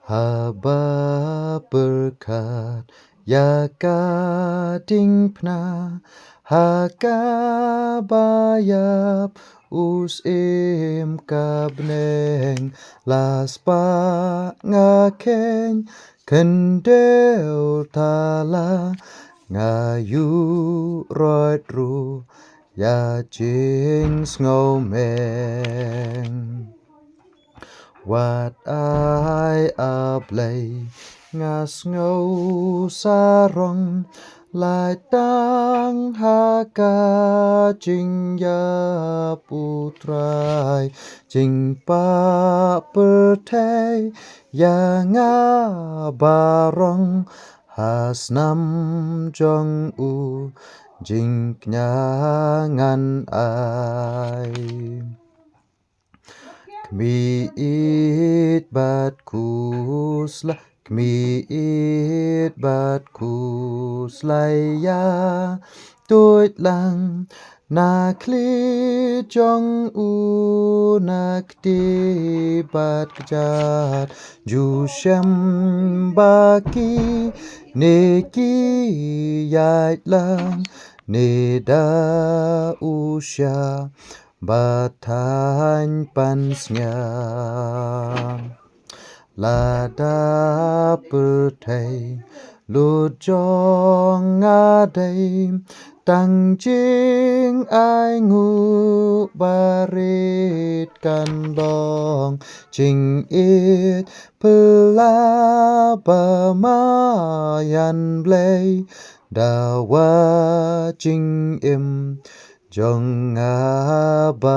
Haba berkat ya gading pna hakabayap usim kabneng laspa ngakeng kendel tala ngayu roi ru ya jing ngomeng Wat ai ablay ngas ngau sarong lai tang haka jing ya putrai jing pa pertai ya nga barong has nam jong u jing nyangan ai Kmiit bat kusla, kmiit bat kuslay ya tuit lang na kli jong u nakti bat jat ju shem baki neki yait lang ne da usya Batan pansnya Lada pertai Lujong adai Tang jing ai ngu barit kan long Jing it pelaba mayan blay Dawa jing im Jong abaro